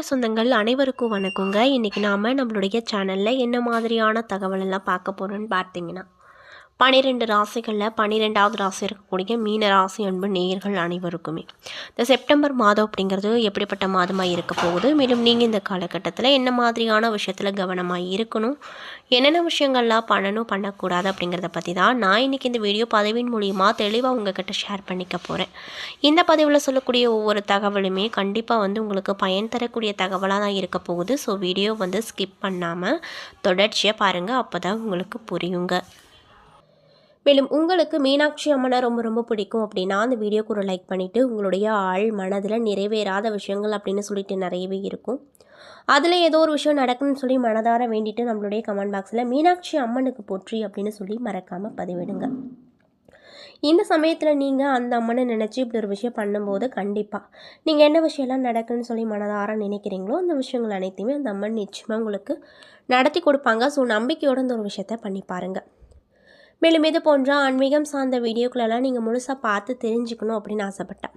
சொந்தங்கள் அனைவருக்கும் வணக்கங்க. இன்றைக்கி நாம் நம்மளுடைய சேனலில் என்ன மாதிரியான தகவல் எல்லாம் பார்க்க போகிறோன்னு பார்த்தீங்கன்னா 12 ராசிகளில் 12வது ராசி இருக்கக்கூடிய மீன ராசி அன்பு நேயர்கள் அனைவருக்குமே இந்த செப்டம்பர் மாதம் அப்படிங்கிறது எப்படிப்பட்ட மாதமாக இருக்க போகுது, மேலும் நீங்கள் இந்த காலகட்டத்தில் என்ன மாதிரியான விஷயத்தில் கவனமாக இருக்கணும், என்னென்ன விஷயங்கள்லாம் பண்ணணும் பண்ணக்கூடாது அப்படிங்கிறத பற்றி தான் நான் இன்றைக்கி இந்த வீடியோ பதிவின் மூலிமா தெளிவாக உங்ககிட்ட ஷேர் பண்ணிக்க போகிறேன். இந்த பதிவில் சொல்லக்கூடிய ஒவ்வொரு தகவலுமே கண்டிப்பாக உங்களுக்கு பயன் தரக்கூடிய தகவலாக தான் இருக்க போகுது. ஸோ வீடியோ ஸ்கிப் பண்ணாமல் தொடர்ச்சியாக பாருங்கள், அப்போ தான் உங்களுக்கு புரியுங்க. மேலும் உங்களுக்கு மீனாட்சி அம்மனை ரொம்ப ரொம்ப பிடிக்கும் அப்படின்னா அந்த வீடியோக்கு ஒரு லைக் பண்ணிவிட்டு, உங்களுடைய ஆள் மனதில் நிறைவேறாத விஷயங்கள் அப்படின்னு சொல்லிட்டு நிறையவே இருக்கும், அதில் ஏதோ ஒரு விஷயம் நடக்குன்னு சொல்லி மனதார வேண்டிட்டு நம்மளுடைய கமெண்ட் பாக்ஸில் மீனாட்சி அம்மனுக்கு போற்றி அப்படின்னு சொல்லி மறக்காமல் பதிவிடுங்க. இந்த சமயத்தில் நீங்கள் அந்த அம்மனை நினச்சி இப்படி ஒரு விஷயம் பண்ணும்போது கண்டிப்பாக நீங்கள் என்ன விஷயம்லாம் நடக்குன்னு சொல்லி மனதார நினைக்கிறீங்களோ அந்த விஷயங்கள் அனைத்தையுமே அந்த அம்மன் நிச்சயமாக உங்களுக்கு நடத்தி கொடுப்பாங்க. ஸோ நம்பிக்கையோடு இந்த ஒரு விஷயத்தை பண்ணி பாருங்கள். மேலும் இது போன்ற ஆன்மீகம் சார்ந்த வீடியோக்களெல்லாம் நீங்கள் முழுசாக பார்த்து தெரிஞ்சுக்கணும் அப்படின்னு ஆசைப்பட்டேன்.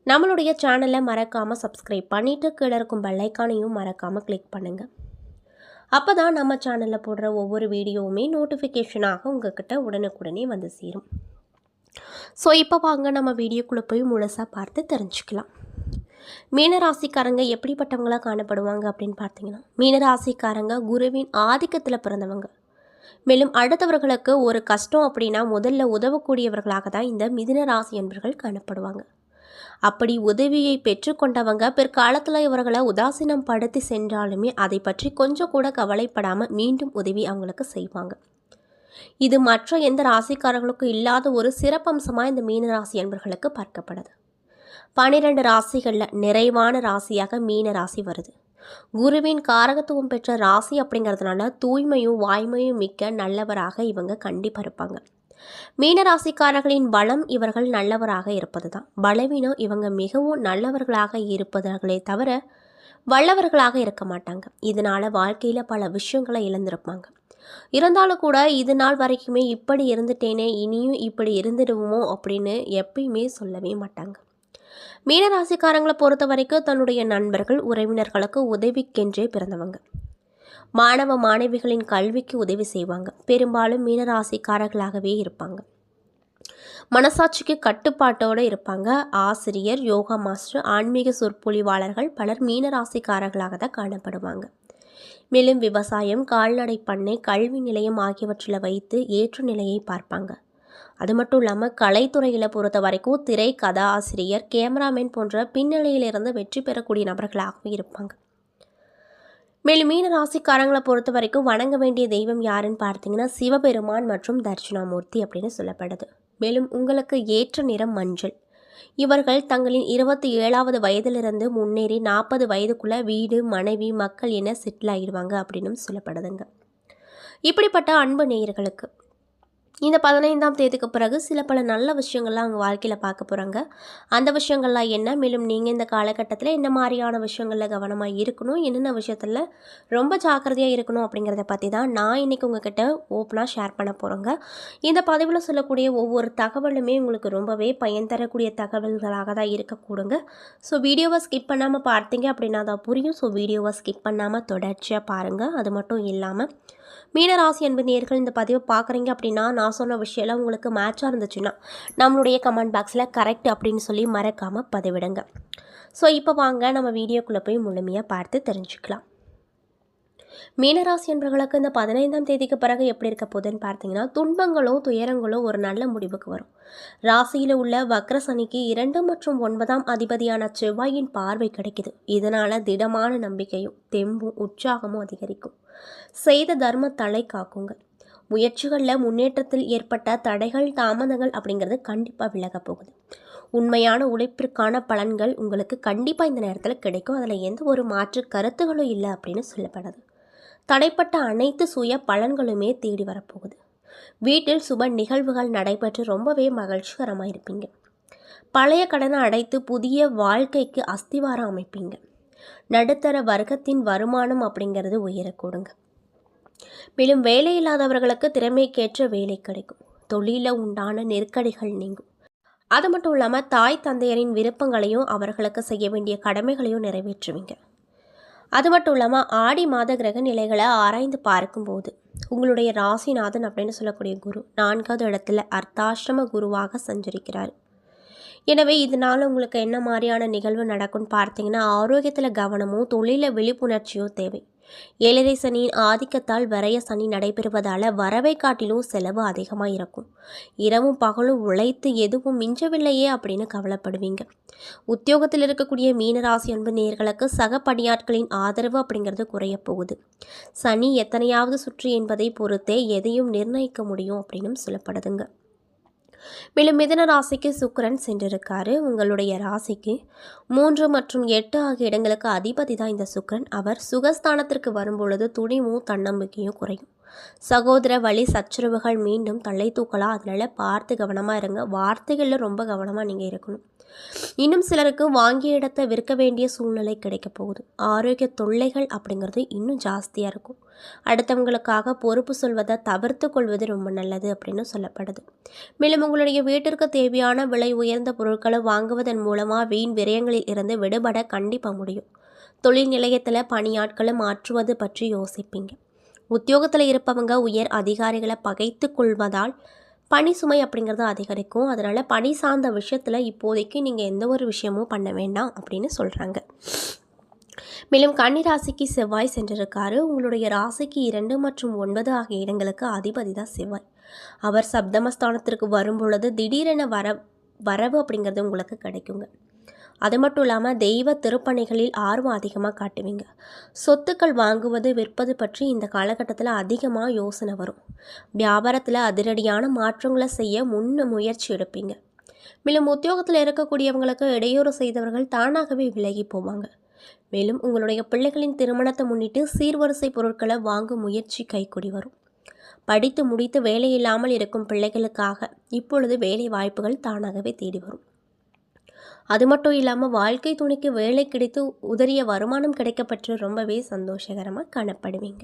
நம்மளுடைய சேனலை மறக்காமல் சப்ஸ்கிரைப் பண்ணிவிட்டு கீழே இருக்கும் பெல்லைக்கானையும் மறக்காமல் கிளிக் பண்ணுங்கள். அப்போ தான் நம்ம சேனலில் போடுற ஒவ்வொரு வீடியோவுமே நோட்டிஃபிகேஷனாக உங்கள்கிட்ட உடனுக்குடனே வந்து சேரும். ஸோ இப்போ வாங்க நம்ம வீடியோக்குள்ளே போய் முழுசாக பார்த்து தெரிஞ்சுக்கலாம். மீனராசிக்காரங்க எப்படிப்பட்டவங்களாக காணப்படுவாங்க அப்படின்னு பார்த்தீங்கன்னா, மீனராசிக்காரங்க குருவின் ஆதிக்கத்தில் பிறந்தவங்க. மேலும் அடுத்தவர்களுக்கு ஒரு கஷ்டம் அப்படின்னா முதல்ல உதவக்கூடியவர்களாக தான் இந்த மிதுன ராசி என்பவர்கள் காணப்படுவாங்க. அப்படி உதவியை பெற்றுக்கொண்டவங்க பிற்காலத்தில் இவர்களை உதாசீனம் படுத்தி சென்றாலுமே அதை பற்றி கொஞ்சம் கூட கவலைப்படாமல் மீண்டும் உதவி அவங்களுக்கு செய்வாங்க. இது மற்ற எந்த ராசிக்காரர்களுக்கும் இல்லாத ஒரு சிறப்பம்சமாக இந்த மீன ராசி என்பவர்களுக்கு பார்க்கப்படுது. 12 ராசிகளில் நிறைவான ராசியாக மீன ராசி வருது. குருவின் காரகத்துவம் பெற்ற ராசி அப்படிங்கிறதுனால தூய்மையும் வாய்மையும் மிக்க நல்லவராக இவங்க கண்டிப்பாக இருப்பாங்க. மீனராசிக்காரர்களின் பலம் இவர்கள் நல்லவராக இருப்பது தான். பலவீனம் இவங்க மிகவும் நல்லவர்களாக இருப்பவர்களே தவிர வல்லவர்களாக இருக்க மாட்டாங்க. இதனால் வாழ்க்கையில் பல விஷயங்களை இழந்திருப்பாங்க. இருந்தாலும் கூட இது நாள் வரைக்குமே இப்படி இருந்துட்டேனே இனியும் இப்படி இருந்துடுவோமோ அப்படின்னு எப்பயுமே சொல்லவே மாட்டாங்க. மீனராசிக்காரங்களை பொறுத்த வரைக்கும் தன்னுடைய நண்பர்கள் உறவினர்களுக்கு உதவிக்கென்றே பிறந்தவங்க. மாணவ மாணவிகளின் கல்விக்கு உதவி செய்வாங்க. பெரும்பாலும் மீனராசிக்காரர்களாகவே இருப்பாங்க. மனசாட்சிக்கு கட்டுப்பாட்டோடு இருப்பாங்க. ஆசிரியர், யோகா மாஸ்டர், ஆன்மீக சொற்பொழிவாளர்கள் பலர் மீனராசிக்காரர்களாக தான் காணப்படுவாங்க. மேலும் விவசாயம், கால்நடை பண்ணை, கல்வி நிலையம் ஆகியவற்றில் வைத்து ஏற்ற நிலையை பார்ப்பாங்க. அது மட்டும் இல்லாமல் கலைத்துறையில் பொறுத்த வரைக்கும் திரை கதாசிரியர், கேமராமேன் போன்ற பின்னணியிலிருந்து வெற்றி பெறக்கூடிய நபர்களாகவும் இருப்பாங்க. மேலும் மீன ராசிக்காரங்களை பொறுத்த வரைக்கும் வணங்க வேண்டிய தெய்வம் யாருன்னு பார்த்தீங்கன்னா சிவபெருமான் மற்றும் தட்சிணாமூர்த்தி அப்படின்னு சொல்லப்படுது. மேலும் உங்களுக்கு ஏற்ற நிறம் மஞ்சள். இவர்கள் தங்களின் 27வது வயதிலிருந்து முன்னேறி 40 வயதுக்குள்ளே வீடு, மனைவி, மக்கள் என செட்டில் ஆகிடுவாங்க அப்படின்னு சொல்லப்படுதுங்க. இப்படிப்பட்ட அன்பு நேயர்களுக்கு இந்த 15ஆம் தேதிக்கு பிறகு சில பல நல்ல விஷயங்கள்லாம் அவங்க வாழ்க்கையில் பார்க்க போகிறாங்க. அந்த விஷயங்கள்லாம் என்ன, மேலும் நீங்கள் இந்த காலகட்டத்தில் என்ன மாதிரியான விஷயங்களில் கவனமாக இருக்கணும், என்னென்ன விஷயத்தில் ரொம்ப ஜாக்கிரதையாக இருக்கணும் அப்படிங்கிறத பற்றி தான் நான் இன்றைக்கி உங்ககிட்ட ஓப்பனாக ஷேர் பண்ண போகிறேங்க. இந்த பதிவில் சொல்லக்கூடிய ஒவ்வொரு தகவலுமே உங்களுக்கு ரொம்பவே பயன் தரக்கூடிய தகவல்களாக தான் இருக்கக்கூடுங்க. ஸோ வீடியோவை ஸ்கிப் பண்ணாமல் பார்த்தீங்க அப்படின்னா தான் புரியும். ஸோ வீடியோவை ஸ்கிப் பண்ணாமல் தொடர்ச்சியாக பாருங்கள். அது மட்டும் இல்லாமல் மீனராசி அன்பு நேயர்கள் இந்த பதிவை பார்க்குறீங்க அப்படின்னா நான் சொன்ன விஷயம்லாம் உங்களுக்கு மேட்சாக இருந்துச்சுன்னா நம்மளுடைய கமெண்ட் பாக்ஸில் கரெக்ட் அப்படின்னு சொல்லி மறக்காமல் பதிவிடுங்க. ஸோ இப்போ வாங்க நம்ம வீடியோக்குள்ளே போய் முழுமையாக பார்த்து தெரிஞ்சுக்கலாம். மீனராசி என்பவர்களுக்கு இந்த 15ஆம் தேதிக்கு பிறகு எப்படி இருக்க போகுதுன்னு பார்த்தீங்கன்னா, துன்பங்களோ துயரங்களோ ஒரு நல்ல முடிவுக்கு வரும். ராசியில் உள்ள வக்ர சனிக்கு 2 மற்றும் 9ஆம் அதிபதியான செவ்வாயின் பார்வை கிடைக்குது. இதனால் திடமான நம்பிக்கையும் தெம்பும் உற்சாகமும் அதிகரிக்கும். செய்த தர்ம தலை காக்குங்க. முயற்சிகளில் முன்னேற்றத்தில் ஏற்பட்ட தடைகள் தாமதங்கள் அப்படிங்கிறது கண்டிப்பாக விலக போகுது. உண்மையான உழைப்பிற்கான பலன்கள் உங்களுக்கு கண்டிப்பாக இந்த நேரத்தில் கிடைக்கும். அதில் எந்த ஒரு மாற்று கருத்துகளும் இல்லை அப்படின்னு சொல்லப்படுது. தடைப்பட்ட அனைத்து சுய பலன்களுமே தேடி வரப்போகுது. வீட்டில் சுப நிகழ்வுகள் நடைபெற்று ரொம்பவே மகிழ்ச்சிகரமாக இருப்பீங்க. பழைய கடனை அடைத்து புதிய வாழ்க்கைக்கு அஸ்திவாரம் அமைப்பீங்க. நடுத்தர வர்க்கத்தின் வருமானம் அப்படிங்கிறது உயரக்கூடுங்க. மேலும் வேலை இல்லாதவர்களுக்கு திறமைக்கேற்ற வேலை கிடைக்கும். தொழிலில் உண்டான நெருக்கடிகள் நீங்கும். அது மட்டும் இல்லாமல் தாய் தந்தையரின் விருப்பங்களையும் அவர்களுக்கு செய்ய வேண்டிய கடமைகளையும் நிறைவேற்றுவீங்க. அது மட்டும் இல்லாமல் ஆடி மாத கிரக நிலைகளை ஆராய்ந்து பார்க்கும்போது உங்களுடைய ராசிநாதன் அப்படின்னு சொல்லக்கூடிய குரு 4வது இடத்துல அர்த்தாஷ்டம குருவாக சஞ்சரிக்கிறார். எனவே இதனால் உங்களுக்கு என்ன மாதிரியான நிகழ்வு நடக்கும்னு பார்த்தீங்கன்னா, ஆரோக்கியத்தில் கவனமும் தொழிலில் விழிப்புணர்ச்சியும் தேவை. 7.5 சனியின் ஆதிக்கத்தால் விரைய சனி நடைபெறுவதால் வரவை காட்டிலும் செலவு அதிகமாக இருக்கும். இரவும் பகலும் உழைத்து எதுவும் மிஞ்சவில்லையே அப்படின்னு கவலைப்படுவீங்க. உத்தியோகத்தில் இருக்கக்கூடிய மீனராசி அன்பு நேயர்களுக்கு சக பணியாட்களின் ஆதரவு அப்படிங்கிறது குறைய போகுது. சனி எத்தனையாவது சுற்று என்பதை பொறுத்தே எதையும் நிர்ணயிக்க முடியும் அப்படின்னு சொல்லப்படுதுங்க. மேலும் மிதுன ராசிக்கு சுக்கிரன் சென்றிருக்காரு. உங்களுடைய ராசிக்கு 3 மற்றும் 8 ஆகிய இடங்களுக்கு அதிபதி தான் இந்த சுக்கிரன். அவர் சுகஸ்தானத்திற்கு வரும்பொழுது துணிவும் தன்னம்பிக்கையும் குறையும். சகோதர வழி சச்சரவுகள் மீண்டும் தலை தூக்கலாம். அதனால பார்த்து கவனமாக இருங்க. வார்த்தைகளில் ரொம்ப கவனமாக நீங்கள் இருக்கணும். இன்னும் சிலருக்கு வாங்கிய இடத்தை விற்க வேண்டிய சூழ்நிலை கிடைக்க போகுது. ஆரோக்கிய தொல்லைகள் அப்படிங்கிறது இன்னும் ஜாஸ்தியாக இருக்கும். அடுத்தவங்களுக்காக பொறுப்பு சொல்வதை தவிர்த்து கொள்வது ரொம்ப நல்லது அப்படின்னு சொல்லப்படுது. மேலும் உங்களுடைய வீட்டிற்கு தேவையான விலை உயர்ந்த பொருட்களை வாங்குவதன் மூலமாக வீண் விரயங்களில் இருந்து விடுபட கண்டிப்பாக முடியும். தொழில் நிலையத்தில் பணியாட்களை மாற்றுவது பற்றி யோசிப்பீங்க. உத்தியோகத்தில் இருப்பவங்க உயர் அதிகாரிகளை பகைத்து கொள்வதால் பணி சுமை அப்படிங்கிறது அதிகரிக்கும். அதனால் பணி சார்ந்த விஷயத்தில் இப்போதைக்கு நீங்கள் எந்த ஒரு விஷயமும் பண்ண வேண்டாம் அப்படின்னு சொல்கிறாங்க. மேலும் கன்னி ராசிக்கு செவ்வாய் சென்றிருக்காரு. உங்களுடைய ராசிக்கு 2 மற்றும் 9 ஆகிய இடங்களுக்கு அதிபதி தான் செவ்வாய். அவர் சப்தமஸ்தானத்திற்கு வரும்பொழுது திடீரென வரவு அப்படிங்கிறது உங்களுக்கு கிடைக்குங்க. அது மட்டும் இல்லாமல் தெய்வ திருப்பணிகளில் ஆர்வம் அதிகமாக காட்டுவீங்க. சொத்துக்கள் வாங்குவது விற்பது பற்றி இந்த காலகட்டத்தில் அதிகமாக யோசனை வரும். வியாபாரத்தில் அதிரடியான மாற்றங்களை செய்ய முயற்சி எடுப்பீங்க. மேலும் உத்தியோகத்தில் இருக்கக்கூடியவங்களுக்கு இடையூறு செய்தவர்கள் தானாகவே விலகி போவாங்க. மேலும் உங்களுடைய பிள்ளைகளின் திருமணத்தை முன்னிட்டு சீர்வரிசை பொருட்களை வாங்கும் முயற்சி கைக்கூடி வரும். படித்து முடித்து வேலையில்லாமல் இருக்கும் பிள்ளைகளுக்காக இப்பொழுது வேலை வாய்ப்புகள் தானாகவே தேடி வரும். அது மட்டும் இல்லாமல் வாழ்க்கை துணைக்கு வேலை கிடைத்து உதறிய வருமானம் கிடைக்கப்பட்டு ரொம்பவே சந்தோஷகரமாக காணப்படுவீங்க.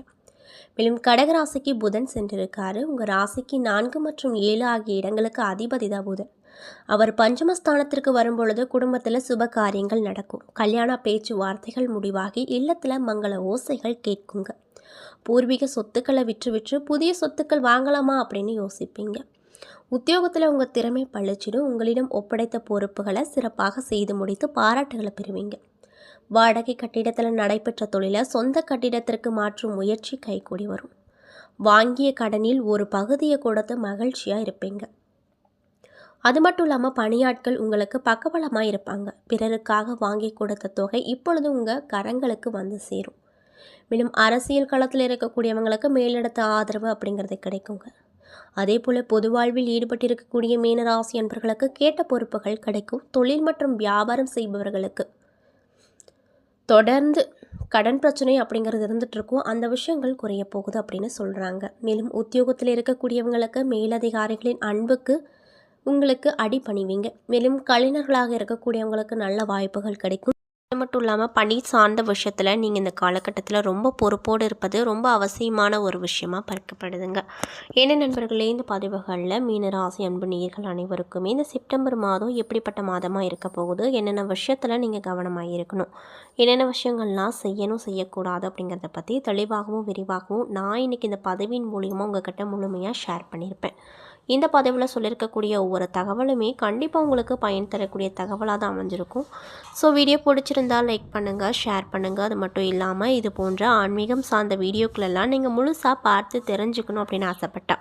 மேலும் கடகராசிக்கு புதன் சென்றிருக்காரு. உங்கள் ராசிக்கு 4 மற்றும் 7 ஆகிய இடங்களுக்கு அதிபதி தான் புதன். அவர் பஞ்சமஸ்தானத்திற்கு வரும்பொழுது குடும்பத்தில் சுப காரியங்கள் நடக்கும். கல்யாண பேச்சுவார்த்தைகள் முடிவாகி இல்லத்தில் மங்கள ஓசைகள் கேட்குங்க. பூர்வீக சொத்துக்களை விற்று புதிய சொத்துக்கள் வாங்கலாமா அப்படின்னு யோசிப்பீங்க. உத்தியோகத்தில் உங்கள் திறமை பழிச்சிடும். உங்களிடம் ஒப்படைத்த பொறுப்புகளை சிறப்பாக செய்து முடித்து பாராட்டுகளை பெறுவீங்க. வாடகை கட்டிடத்தில் நடைபெற்ற தொழிலை சொந்த கட்டிடத்திற்கு மாற்றும் முயற்சி கைகூடி வரும். வாங்கிய கடனில் ஒரு பகுதியை கொடுத்து மகிழ்ச்சியாக இருப்பீங்க. அது மட்டும் இல்லாமல் பணியாட்கள் உங்களுக்கு பக்கபலமாக இருப்பாங்க. பிறருக்காக வாங்கி கொடுத்த தொகை இப்பொழுது உங்கள் கரங்களுக்கு வந்து சேரும். மேலும் அரசியல் களத்தில் இருக்கக்கூடியவங்களுக்கு மேலிடத்த ஆதரவு அப்படிங்கிறது கிடைக்குங்க. அதே போல் பொது வாழ்வில் ஈடுபட்டிருக்கக்கூடிய மீனராசி அன்பர்களுக்கு கேட்ட பொறுப்புகள் கிடைக்கும். தொழில் மற்றும் வியாபாரம் செய்பவர்களுக்கு தொடர்ந்து கடன் பிரச்சனை அப்படிங்கிறது இருந்துகிட்டு இருக்கும். அந்த விஷயங்கள் குறைய போகுது அப்படின்னு சொல்கிறாங்க. மேலும் உத்தியோகத்தில் இருக்கக்கூடியவங்களுக்கு மேலதிகாரிகளின் அன்புக்கு உங்களுக்கு அடிபணிவீங்க. மேலும் கலைஞர்களாக இருக்கக்கூடியவங்களுக்கு நல்ல வாய்ப்புகள் கிடைக்கும். அது மட்டும் இல்லாமல் பணி சார்ந்த விஷயத்தில் நீங்கள் இந்த காலகட்டத்தில் ரொம்ப பொறுப்போடு இருப்பது ரொம்ப அவசியமான ஒரு விஷயமாக பார்க்கப்படுதுங்க. ஏன்னா நண்பர்களே, இந்த பதிவுகளில் மீனராசி அன்பு நேயர்கள் அனைவருக்குமே இந்த செப்டம்பர் மாதம் எப்படிப்பட்ட மாதமாக இருக்க போகுது, என்னென்ன விஷயத்தில் நீங்கள் கவனமாக இருக்கணும், என்னென்ன விஷயங்கள்லாம் செய்யணும் செய்யக்கூடாது அப்படிங்கிறத பற்றி தெளிவாகவும் விரிவாகவும் நான் இன்றைக்கி இந்த பதிவின் மூலியமாக உங்கள்கிட்ட முழுமையாக ஷேர் பண்ணியிருப்பேன். இந்த பதிவில் சொல்லியிருக்கக்கூடிய ஒவ்வொரு தகவலுமே கண்டிப்பாக உங்களுக்கு பயன் தரக்கூடிய தகவலாக தான் அமைஞ்சிருக்கும். ஸோ வீடியோ பிடிச்சிருந்தால் லைக் பண்ணுங்கள், ஷேர் பண்ணுங்கள். அது மட்டும் இல்லாமல் இது போன்ற ஆன்மீகம் சார்ந்த வீடியோக்களெல்லாம் நீங்கள் முழுசாக பார்த்து தெரிஞ்சுக்கணும் அப்படின்னு ஆசைப்பட்டா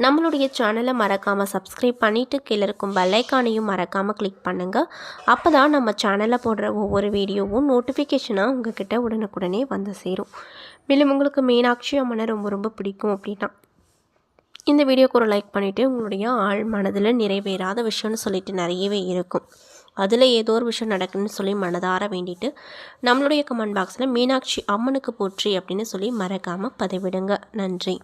நம்மளுடைய சேனலை மறக்காமல் சப்ஸ்கிரைப் பண்ணிவிட்டு கீழே இருக்கும் பெல்லைக்கானையும் மறக்காமல் கிளிக் பண்ணுங்கள். அப்போ தான் நம்ம சேனலில் போடுற ஒவ்வொரு வீடியோவும் நோட்டிஃபிகேஷனாக உங்கள்கிட்ட உடனுக்குடனே வந்து சேரும். மேலும் உங்களுக்கு மீனாட்சி அம்மனை ரொம்ப ரொம்ப பிடிக்கும் அப்படின்னா இந்த வீடியோக்கு ஒரு லைக் பண்ணிவிட்டு உங்களுடைய ஆழ் மனதில் நிறைவேறாத விஷயம்னு சொல்லிட்டு நிறையவே இருக்கும். அதில் ஏதோ ஒரு விஷயம் நடக்குன்னு சொல்லி மனதார வேண்டிட்டு நம்மளுடைய கமெண்ட் பாக்ஸில் மீனாட்சி அம்மனுக்கு போற்றி அப்படின்னு சொல்லி மறக்காமல் பதிவிடுங்க. நன்றி.